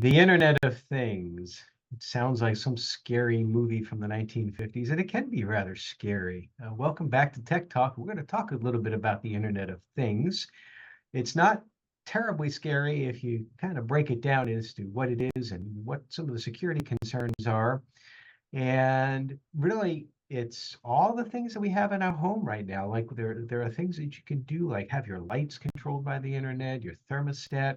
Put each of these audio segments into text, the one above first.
The Internet of Things. It sounds like some scary movie from the 1950s, and it can be rather scary. Welcome back to Tech Talk. We're going to talk a little bit about the Internet of Things. It's not terribly scary if you kind of break it down as to what it is and what some of the security concerns are. And really, it's all the things that we have in our home right now. Like there are things that you can do, like have your lights controlled by the internet, your thermostat.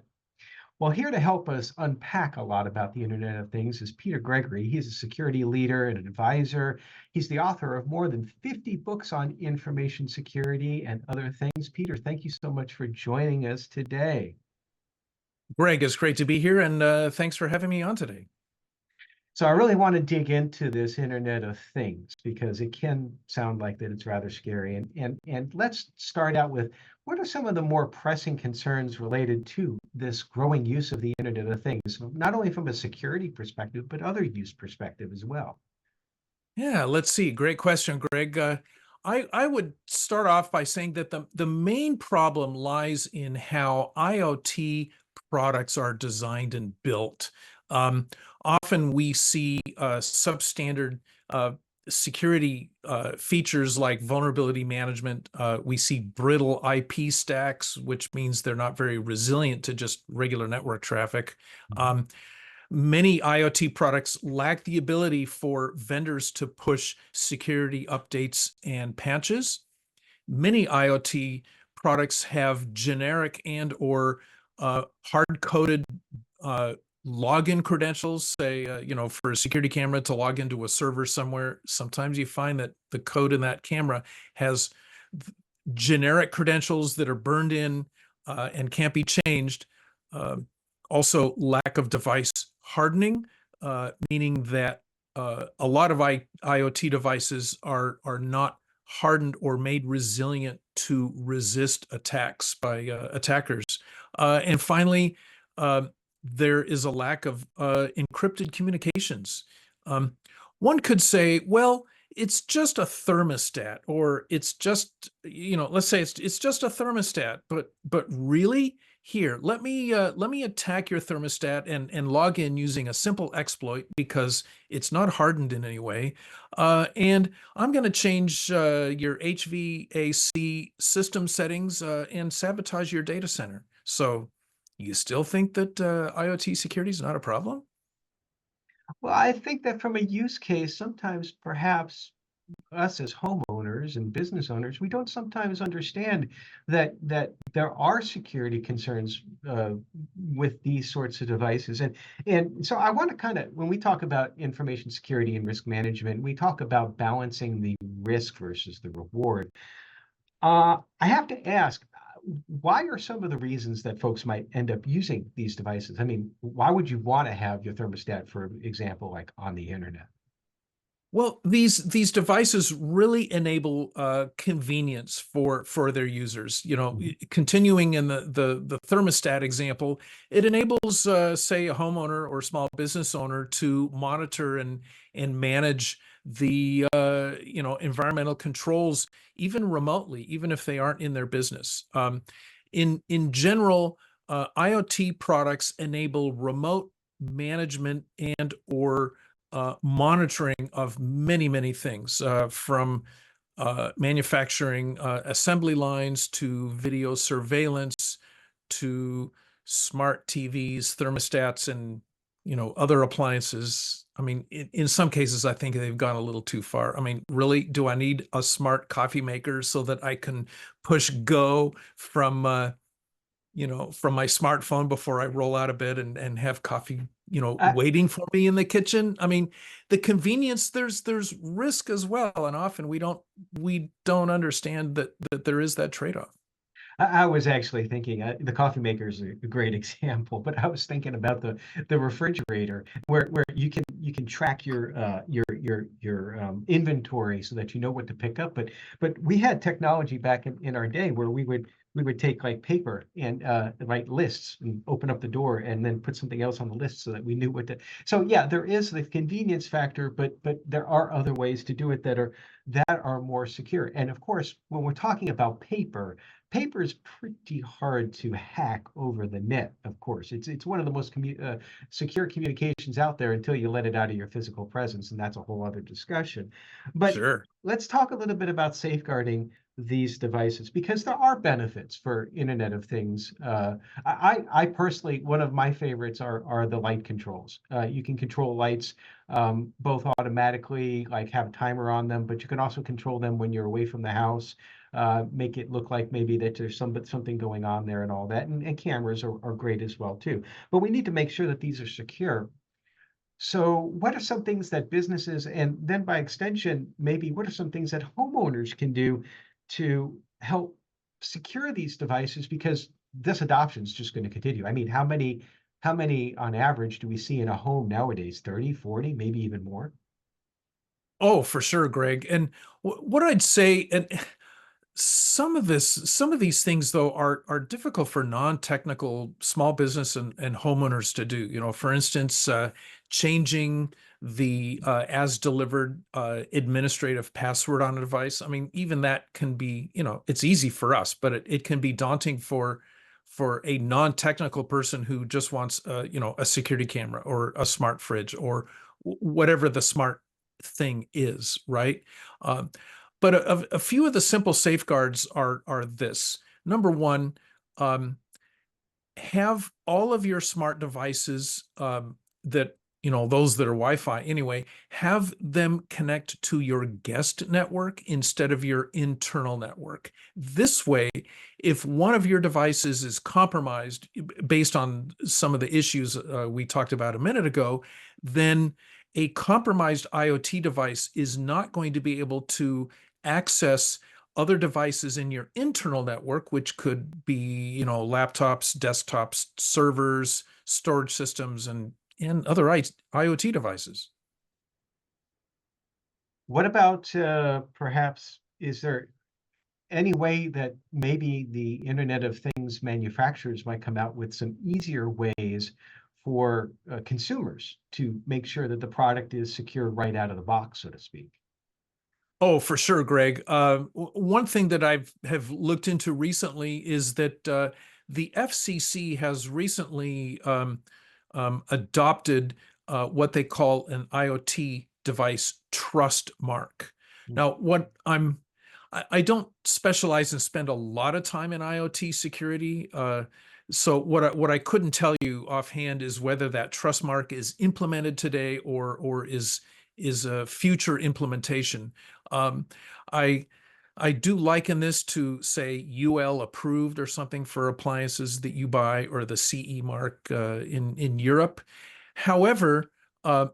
Well, here to help us unpack a lot about the Internet of Things is Peter Gregory. He's a security leader and an advisor. He's the author of more than 50 books on information security and other things. Peter, thank you so much for joining us today. Greg, it's great to be here, and thanks for having me on today. So I really want to dig into this Internet of Things because it can sound like that it's rather scary. And let's start out with what are some of the more pressing concerns related to this growing use of the Internet of Things, not only from a security perspective, but other use perspective as well. Yeah, let's see. Great question, Greg. I would start off by saying that the main problem lies in how IoT products are designed and built. Often we see substandard security features like vulnerability management. We see brittle IP stacks, which means they're not very resilient to just regular network traffic. Many IoT products lack the ability for vendors to push security updates and patches. Many IoT products have generic and or hard-coded login credentials, say, for a security camera to log into a server somewhere. Sometimes you find that the code in that camera has generic credentials that are burned in and can't be changed. Also, lack of device hardening, meaning that a lot of IoT devices are not hardened or made resilient to resist attacks by attackers. And finally, there is a lack of encrypted communications. One could say, well, it's just a thermostat, or it's just, let's say it's just a thermostat, but really, here, let me attack your thermostat and log in using a simple exploit because it's not hardened in any way. And I'm going to change your HVAC system settings and sabotage your data center. So you still think that IoT security is not a problem? Well, I think that from a use case, sometimes perhaps us as homeowners and business owners, we don't sometimes understand that there are security concerns with these sorts of devices. And so I want to kind of, when we talk about information security and risk management, we talk about balancing the risk versus the reward. I have to ask, why are some of the reasons that folks might end up using these devices? I mean, why would you want to have your thermostat, for example, like on the internet? Well, these devices really enable convenience for their users. Continuing in the thermostat example, it enables, say, a homeowner or small business owner to monitor and manage the environmental controls even remotely, even if they aren't in their business. In general, IoT products enable remote management and or monitoring of many things, from manufacturing assembly lines to video surveillance to smart TVs, thermostats, and other appliances. I mean, in some cases, I think they've gone a little too far. I mean, really, do I need a smart coffee maker so that I can push go from my smartphone before I roll out of bed and have coffee, waiting for me in the kitchen? I mean, the convenience, there's risk as well. And often we don't understand that there is that trade-off. I was actually thinking the coffee maker is a great example, but I was thinking about the refrigerator where you can track your inventory so that you know what to pick up. But we had technology back in our day where we would take like paper and write lists and open up the door and then put something else on the list so that we knew what to. So yeah, there is the convenience factor, but there are other ways to do it that are more secure. And of course, when we're talking about paper paper is pretty hard to hack over the net, of course. It's one of the most secure communications out there until you let it out of your physical presence, and that's a whole other discussion. But Sure. let's talk a little bit about safeguarding these devices because there are benefits for Internet of Things. I personally, one of my favorites are the light controls. You can control lights both automatically, like have a timer on them, but you can also control them when you're away from the house, make it look like maybe that there's something going on there and all that. And cameras are great as well too. But we need to make sure that these are secure. So what are some things that businesses, and then by extension, maybe what are some things that homeowners can do to help secure these devices? Because this adoption is just going to continue. I mean, how many on average do we see in a home nowadays? 30, 40, maybe even more? Oh, for sure, Greg. And what I'd say, and some of these things though are difficult for non-technical small business and homeowners to do. For instance, changing the as delivered administrative password on a device. I mean, even that can be, it's easy for us, but it can be daunting for a non-technical person who just wants a security camera or a smart fridge or whatever the smart thing is, right? Um, but a few of the simple safeguards are this. Number one, um, have all of your smart devices that, those that are Wi-Fi anyway, have them connect to your guest network instead of your internal network. This way, if one of your devices is compromised based on some of the issues we talked about a minute ago, then a compromised IoT device is not going to be able to access other devices in your internal network, which could be, laptops, desktops, servers, storage systems, and other IoT devices. What about perhaps is there any way that maybe the Internet of Things manufacturers might come out with some easier ways for consumers to make sure that the product is secure right out of the box, so to speak? Oh, for sure, Greg. One thing that have looked into recently is that the FCC has recently adopted what they call an IoT device trust mark. Now, I don't specialize and spend a lot of time in IoT security. So what I couldn't tell you offhand is whether that trust mark is implemented today or is a future implementation. Um, I I do liken this to, say, UL approved or something for appliances that you buy, or the CE mark in Europe. However, uh,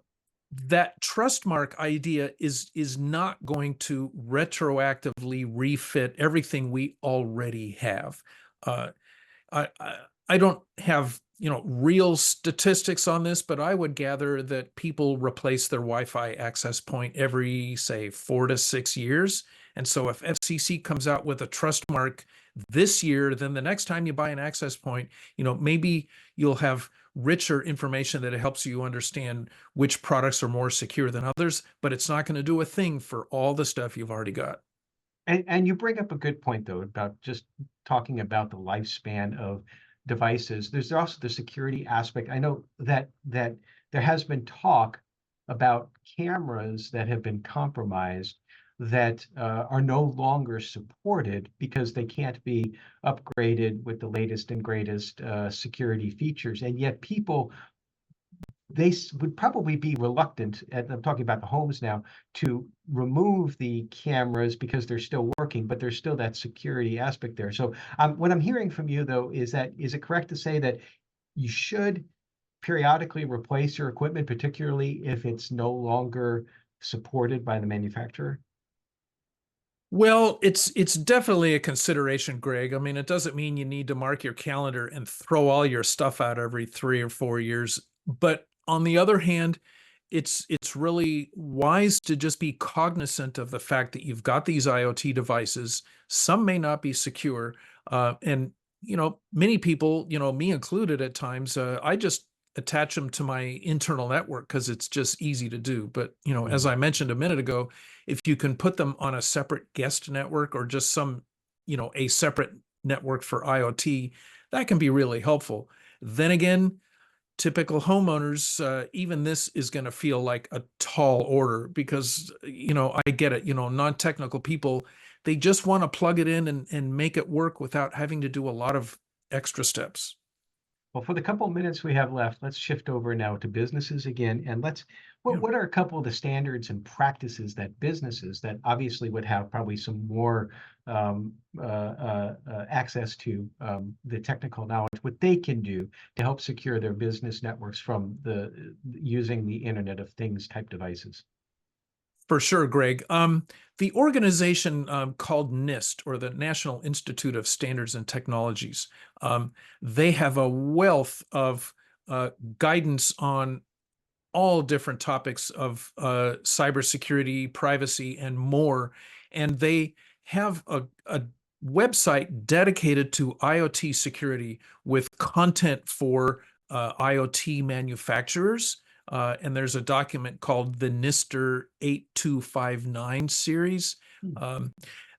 that trust mark idea is not going to retroactively refit everything we already have. Uh, I don't have real statistics on this, but I would gather that people replace their Wi-Fi access point every, say, 4 to 6 years. And so if FCC comes out with a trust mark this year, then the next time you buy an access point, maybe you'll have richer information that helps you understand which products are more secure than others, but it's not going to do a thing for all the stuff you've already got. And you bring up a good point though about just talking about the lifespan of devices. There's also the security aspect. I know that there has been talk about cameras that have been compromised that are no longer supported because they can't be upgraded with the latest and greatest security features. And yet people would probably be reluctant, and I'm talking about the homes now, to remove the cameras because they're still working, but there's still that security aspect there. So what I'm hearing from you though is that, is it correct to say that you should periodically replace your equipment, particularly if it's no longer supported by the manufacturer? Well, it's definitely a consideration, Greg. I mean, it doesn't mean you need to mark your calendar and throw all your stuff out every 3 or 4 years. But on the other hand, it's really wise to just be cognizant of the fact that you've got these IoT devices. Some may not be secure, and many people, me included, at times, I just attach them to my internal network because it's just easy to do. But as Mhm. I mentioned a minute ago, if you can put them on a separate guest network or just some, a separate network for IoT, that can be really helpful. Then again, typical homeowners, even this is going to feel like a tall order because, I get it, non-technical people, they just want to plug it in and make it work without having to do a lot of extra steps. Well, for the couple of minutes we have left, let's shift over now to businesses again, and Yeah. what are a couple of the standards and practices that businesses that obviously would have probably some more access to the technical knowledge, what they can do to help secure their business networks from using the Internet of Things type devices? For sure, Greg. The organization called NIST, or the National Institute of Standards and Technologies, they have a wealth of guidance on all different topics of cybersecurity, privacy, and more. And they have a website dedicated to IoT security with content for IoT manufacturers. And there's a document called the NISTer 8259 series. Hmm.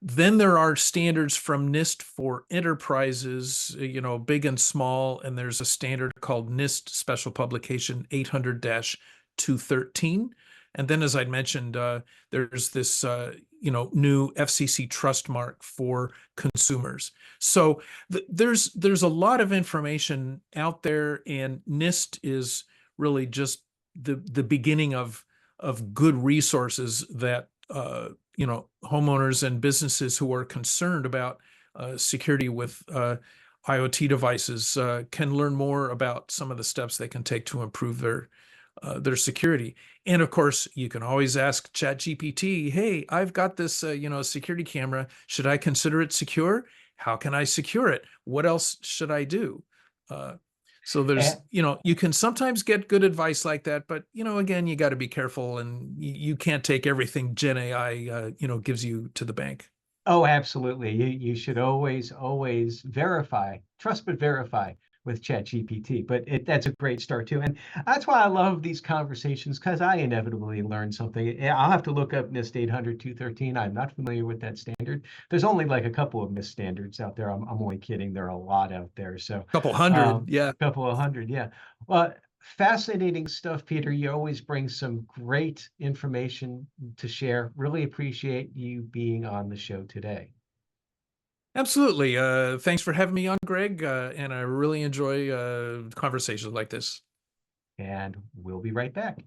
Then there are standards from NIST for enterprises, big and small, and there's a standard called NIST Special Publication 800-213. And then, as I mentioned, there's this, new FCC trust mark for consumers. So there's a lot of information out there, and NIST is really just the beginning of good resources that homeowners and businesses who are concerned about security with IoT devices can learn more about some of the steps they can take to improve their security. And of course, you can always ask ChatGPT, "Hey, I've got this security camera. Should I consider it secure? How can I secure it? What else should I do?" Uh, so there's, you can sometimes get good advice like that, but again, you got to be careful, and you can't take everything Gen AI, gives you to the bank. Oh, absolutely. You should always verify, trust but verify with ChatGPT. But that's a great start too. And that's why I love these conversations because I inevitably learn something. I'll have to look up NIST 800-213. I'm not familiar with that standard. There's only like a couple of NIST standards out there. I'm only kidding. There are a lot out there. So Couple hundred, yeah. a couple of hundred, yeah. Well, fascinating stuff, Peter. You always bring some great information to share. Really appreciate you being on the show today. Absolutely. Thanks for having me on, Greg. And I really enjoy conversations like this. And we'll be right back.